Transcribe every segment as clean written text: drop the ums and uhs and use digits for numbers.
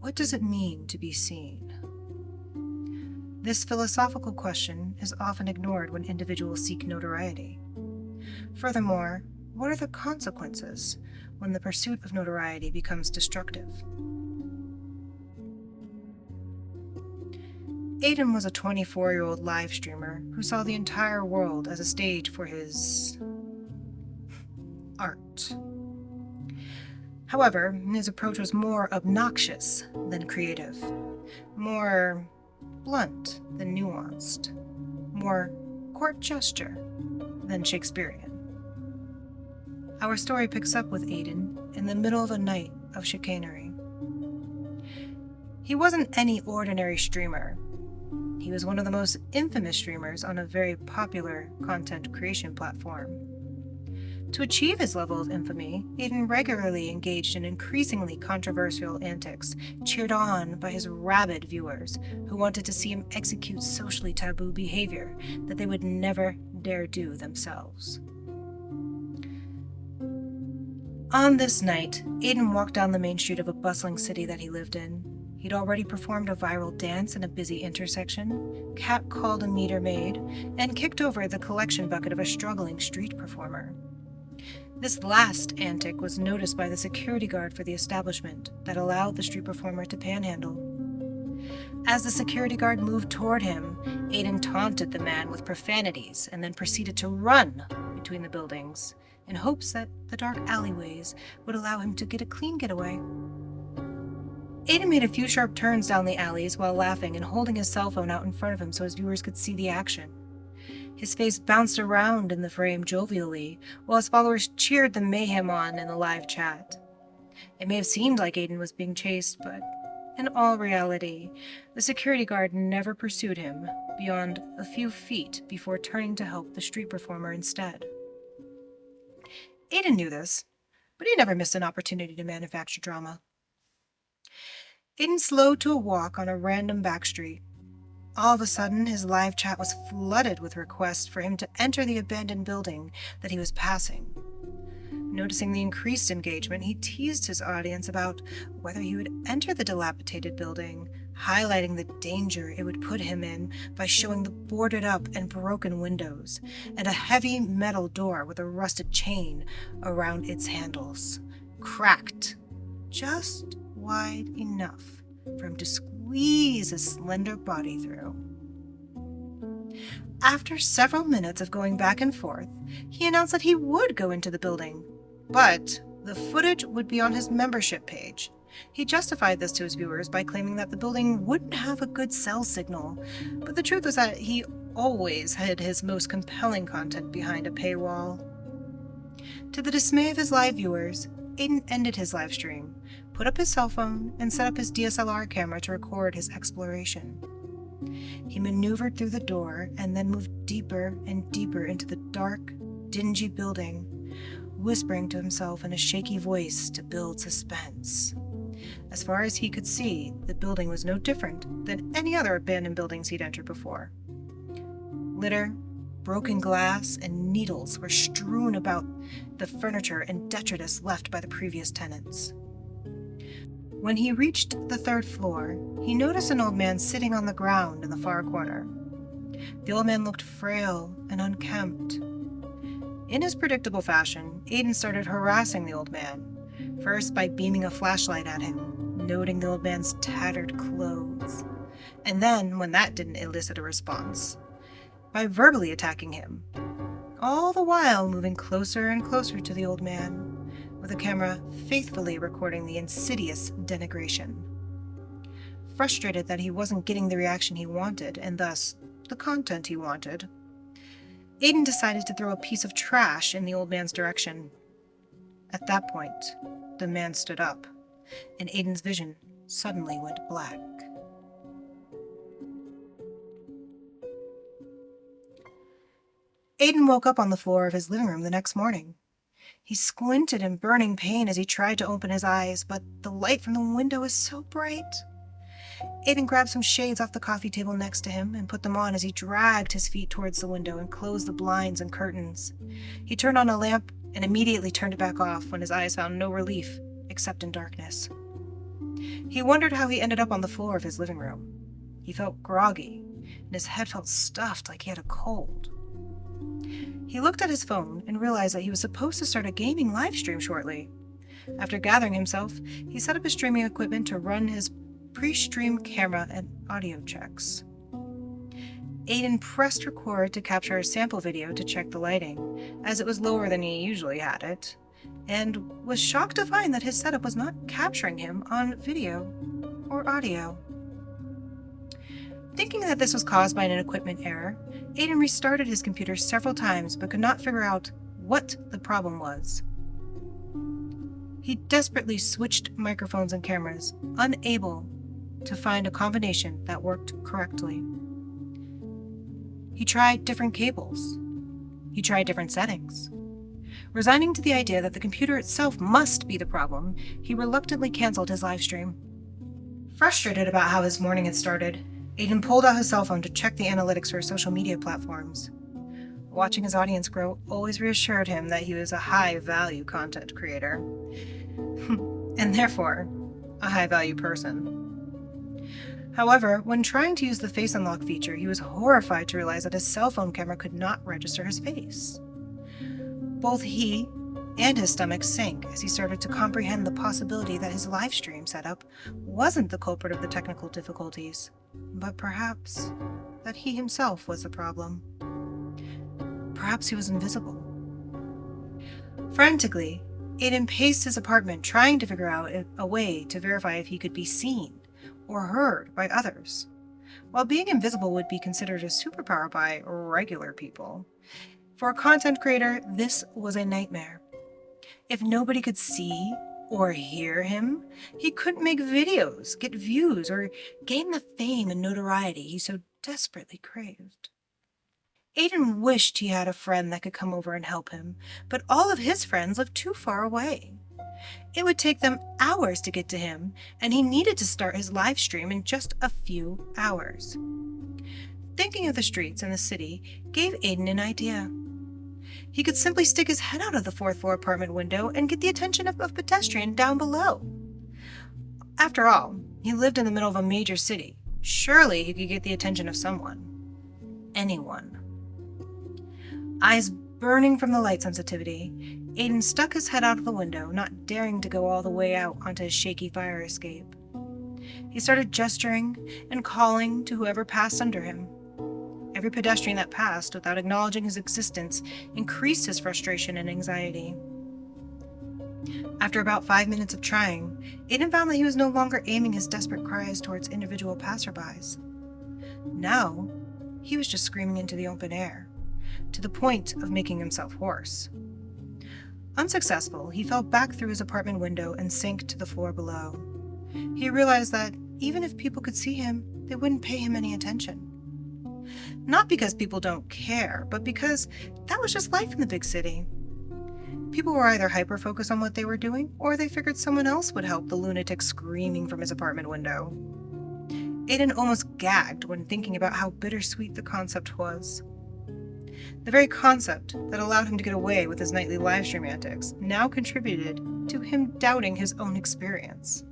What does it mean to be seen? This philosophical question is often ignored when individuals seek notoriety. Furthermore, what are the consequences when the pursuit of notoriety becomes destructive? Aiden was a 24-year-old live streamer who saw the entire world as a stage for his art. However, his approach was more obnoxious than creative, more blunt than nuanced, more court gesture than Shakespearean. Our story picks up with Aiden in the middle of a night of chicanery. He wasn't any ordinary streamer. He was one of the most infamous streamers on a very popular content creation platform. To achieve his level of infamy, Aiden regularly engaged in increasingly controversial antics, cheered on by his rabid viewers who wanted to see him execute socially taboo behavior that they would never dare do themselves. On this night, Aiden walked down the main street of a bustling city that he lived in. He'd already performed a viral dance in a busy intersection, catcalled a meter maid, and kicked over the collection bucket of a struggling street performer. This last antic was noticed by the security guard for the establishment that allowed the street performer to panhandle. As the security guard moved toward him, Aiden taunted the man with profanities and then proceeded to run between the buildings in hopes that the dark alleyways would allow him to get a clean getaway. Aiden made a few sharp turns down the alleys while laughing and holding his cell phone out in front of him so his viewers could see the action. His face bounced around in the frame jovially, while his followers cheered the mayhem on in the live chat. It may have seemed like Aiden was being chased, but in all reality, the security guard never pursued him beyond a few feet before turning to help the street performer instead. Aiden knew this, but he never missed an opportunity to manufacture drama. Aiden slowed to a walk on a random back street. All of a sudden, his live chat was flooded with requests for him to enter the abandoned building that he was passing. Noticing the increased engagement, he teased his audience about whether he would enter the dilapidated building, highlighting the danger it would put him in by showing the boarded up and broken windows, and a heavy metal door with a rusted chain around its handles, cracked just wide enough for him to squeeze his slender body through. After several minutes of going back and forth, he announced that he would go into the building, but the footage would be on his membership page. He justified this to his viewers by claiming that the building wouldn't have a good cell signal, but the truth was that he always hid his most compelling content behind a paywall. To the dismay of his live viewers, Aiden ended his live stream, put up his cell phone, and set up his DSLR camera to record his exploration. He maneuvered through the door and then moved deeper and deeper into the dark, dingy building, whispering to himself in a shaky voice to build suspense. As far as he could see, the building was no different than any other abandoned buildings he'd entered before. Litter, broken glass, and needles were strewn about the furniture and detritus left by the previous tenants. When he reached the third floor, he noticed an old man sitting on the ground in the far corner. The old man looked frail and unkempt. In his predictable fashion, Aiden started harassing the old man, first by beaming a flashlight at him, noting the old man's tattered clothes, and then, when that didn't elicit a response, by verbally attacking him, all the while moving closer and closer to the old man, with the camera faithfully recording the insidious denigration. Frustrated that he wasn't getting the reaction he wanted, and thus the content he wanted, Aiden decided to throw a piece of trash in the old man's direction. At that point, the man stood up, and Aiden's vision suddenly went black. Aiden woke up on the floor of his living room the next morning. He squinted in burning pain as he tried to open his eyes, but the light from the window was so bright. Aiden grabbed some shades off the coffee table next to him and put them on as he dragged his feet towards the window and closed the blinds and curtains. He turned on a lamp and immediately turned it back off when his eyes found no relief except in darkness. He wondered how he ended up on the floor of his living room. He felt groggy, and his head felt stuffed like he had a cold. He looked at his phone and realized that he was supposed to start a gaming live stream shortly. After gathering himself, he set up his streaming equipment to run his pre-stream camera and audio checks. Aiden pressed record to capture a sample video to check the lighting, as it was lower than he usually had it, and was shocked to find that his setup was not capturing him on video or audio. Thinking that this was caused by an equipment error, Aiden restarted his computer several times but could not figure out what the problem was. He desperately switched microphones and cameras, unable to find a combination that worked correctly. He tried different cables. He tried different settings. Resigning to the idea that the computer itself must be the problem, he reluctantly canceled his live stream. Frustrated about how his morning had started, Aiden pulled out his cell phone to check the analytics for his social media platforms. Watching his audience grow always reassured him that he was a high-value content creator, and therefore, a high-value person. However, when trying to use the face unlock feature, he was horrified to realize that his cell phone camera could not register his face. Both he and his stomach sank as he started to comprehend the possibility that his live stream setup wasn't the culprit of the technical difficulties, but perhaps that he himself was the problem. Perhaps he was invisible. Frantically, Aiden paced his apartment trying to figure out a way to verify if he could be seen or heard by others. While being invisible would be considered a superpower by regular people, for a content creator, this was a nightmare. If nobody could see or hear him, he couldn't make videos, get views, or gain the fame and notoriety he so desperately craved. Aiden wished he had a friend that could come over and help him, but all of his friends lived too far away. It would take them hours to get to him, and he needed to start his live stream in just a few hours. Thinking of the streets and the city gave Aiden an idea. He could simply stick his head out of the fourth-floor apartment window and get the attention of a pedestrian down below. After all, he lived in the middle of a major city. Surely he could get the attention of someone. Anyone. Eyes burning from the light sensitivity, Aiden stuck his head out of the window, not daring to go all the way out onto his shaky fire escape. He started gesturing and calling to whoever passed under him. Every pedestrian that passed without acknowledging his existence increased his frustration and anxiety. After about 5 minutes of trying, Aiden found that he was no longer aiming his desperate cries towards individual passerbys. Now, he was just screaming into the open air, to the point of making himself hoarse. Unsuccessful, he fell back through his apartment window and sank to the floor below. He realized that even if people could see him, they wouldn't pay him any attention. Not because people don't care, but because that was just life in the big city. People were either hyper-focused on what they were doing, or they figured someone else would help the lunatic screaming from his apartment window. Aiden almost gagged when thinking about how bittersweet the concept was. The very concept that allowed him to get away with his nightly livestream antics now contributed to him doubting his own experience.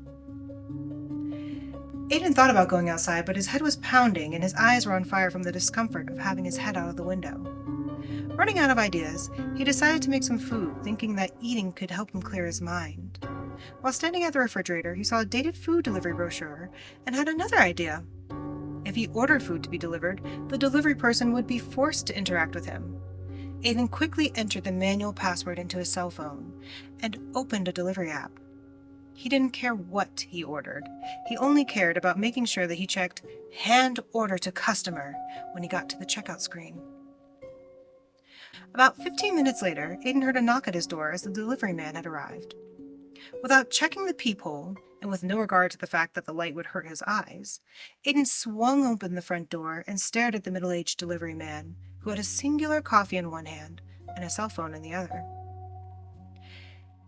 Aiden thought about going outside, but his head was pounding and his eyes were on fire from the discomfort of having his head out of the window. Running out of ideas, he decided to make some food, thinking that eating could help him clear his mind. While standing at the refrigerator, he saw a dated food delivery brochure and had another idea. If he ordered food to be delivered, the delivery person would be forced to interact with him. Aiden quickly entered the manual password into his cell phone and opened a delivery app. He didn't care what he ordered. He only cared about making sure that he checked "Hand order to customer" when he got to the checkout screen. About 15 minutes later, Aiden heard a knock at his door as the delivery man had arrived. Without checking the peephole, and with no regard to the fact that the light would hurt his eyes, Aiden swung open the front door and stared at the middle-aged delivery man, who had a singular coffee in one hand and a cell phone in the other.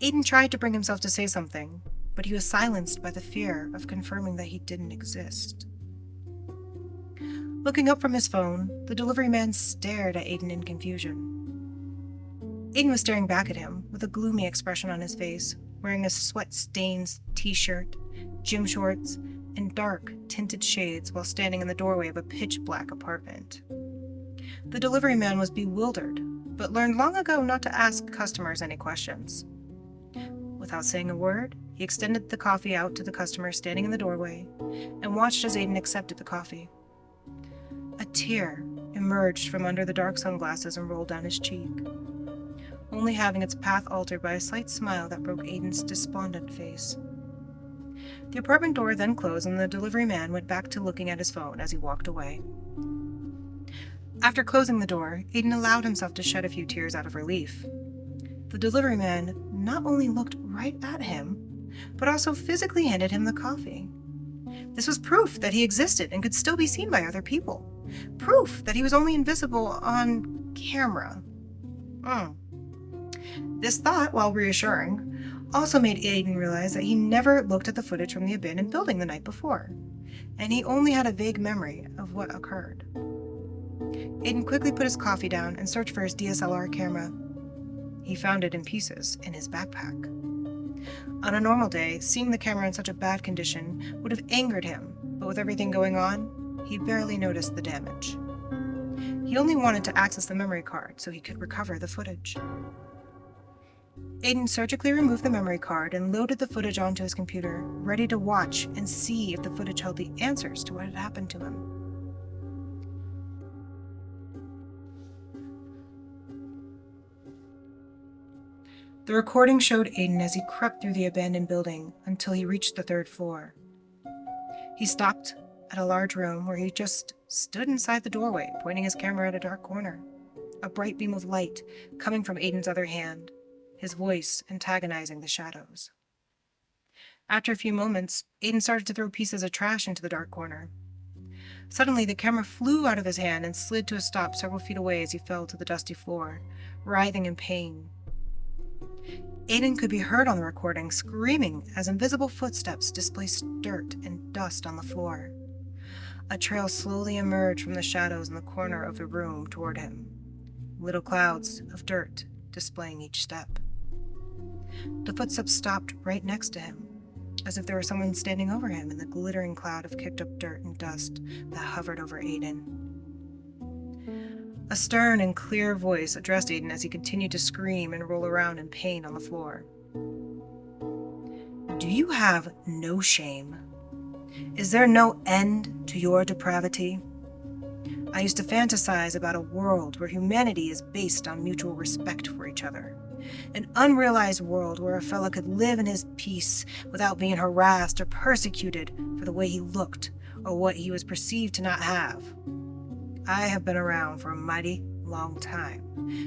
Aiden tried to bring himself to say something, but he was silenced by the fear of confirming that he didn't exist. Looking up from his phone, the delivery man stared at Aiden in confusion. Aiden was staring back at him with a gloomy expression on his face, wearing a sweat-stained t-shirt, gym shorts, and dark, tinted shades while standing in the doorway of a pitch-black apartment. The delivery man was bewildered, but learned long ago not to ask customers any questions. Without saying a word, he extended the coffee out to the customer standing in the doorway and watched as Aiden accepted the coffee. A tear emerged from under the dark sunglasses and rolled down his cheek, only having its path altered by a slight smile that broke Aiden's despondent face. The apartment door then closed and the delivery man went back to looking at his phone as he walked away. After closing the door, Aiden allowed himself to shed a few tears out of relief. The delivery man not only looked right at him, but also physically handed him the coffee. This was proof that he existed and could still be seen by other people. Proof that he was only invisible on camera. This thought, while reassuring, also made Aiden realize that he never looked at the footage from the abandoned building the night before, and he only had a vague memory of what occurred. Aiden quickly put his coffee down and searched for his DSLR camera. He found it in pieces in his backpack. On a normal day, seeing the camera in such a bad condition would have angered him, but with everything going on, he barely noticed the damage. He only wanted to access the memory card so he could recover the footage. Aiden surgically removed the memory card and loaded the footage onto his computer, ready to watch and see if the footage held the answers to what had happened to him. The recording showed Aiden as he crept through the abandoned building until he reached the 3rd floor. He stopped at a large room where he just stood inside the doorway, pointing his camera at a dark corner. A bright beam of light coming from Aiden's other hand, his voice antagonizing the shadows. After a few moments, Aiden started to throw pieces of trash into the dark corner. Suddenly, the camera flew out of his hand and slid to a stop several feet away as he fell to the dusty floor, writhing in pain. Aiden could be heard on the recording screaming as invisible footsteps displaced dirt and dust on the floor. A trail slowly emerged from the shadows in the corner of the room toward him, little clouds of dirt displaying each step. The footsteps stopped right next to him, as if there were someone standing over him in the glittering cloud of kicked-up dirt and dust that hovered over Aiden. A stern and clear voice addressed Aiden as he continued to scream and roll around in pain on the floor. "Do you have no shame? Is there no end to your depravity? I used to fantasize about a world where humanity is based on mutual respect for each other. An unrealized world where a fella could live in his peace without being harassed or persecuted for the way he looked or what he was perceived to not have. I have been around for a mighty long time,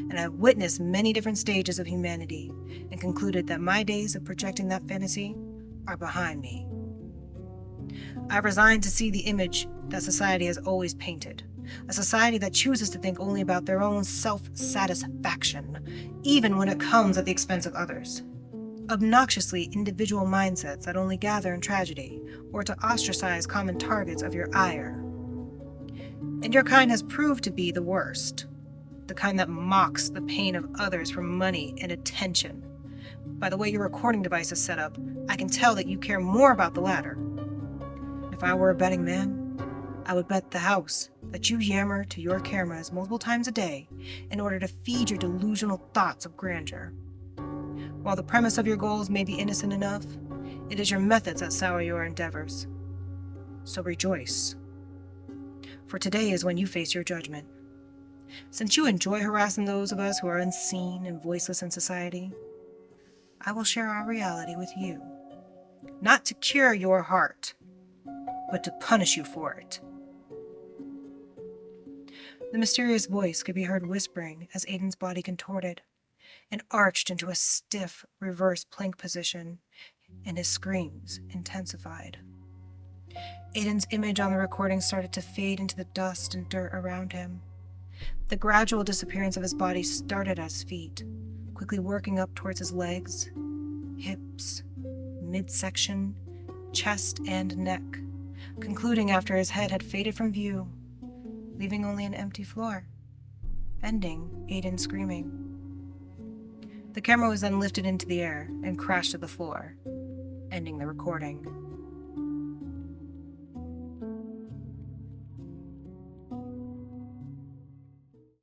and I've witnessed many different stages of humanity and concluded that my days of projecting that fantasy are behind me. I've resigned to see the image that society has always painted, a society that chooses to think only about their own self-satisfaction, even when it comes at the expense of others. Obnoxiously individual mindsets that only gather in tragedy or to ostracize common targets of your ire. And your kind has proved to be the worst, the kind that mocks the pain of others for money and attention. By the way your recording device is set up, I can tell that you care more about the latter. If I were a betting man, I would bet the house that you yammer to your cameras multiple times a day in order to feed your delusional thoughts of grandeur. While the premise of your goals may be innocent enough, it is your methods that sour your endeavors. So rejoice. For today is when you face your judgment. Since you enjoy harassing those of us who are unseen and voiceless in society, I will share our reality with you, not to cure your heart, but to punish you for it." The mysterious voice could be heard whispering as Aiden's body contorted and arched into a stiff reverse plank position, and his screams intensified. Aiden's image on the recording started to fade into the dust and dirt around him. The gradual disappearance of his body started at his feet, quickly working up towards his legs, hips, midsection, chest, and neck, concluding after his head had faded from view, leaving only an empty floor, ending Aiden screaming. The camera was then lifted into the air and crashed to the floor, ending the recording.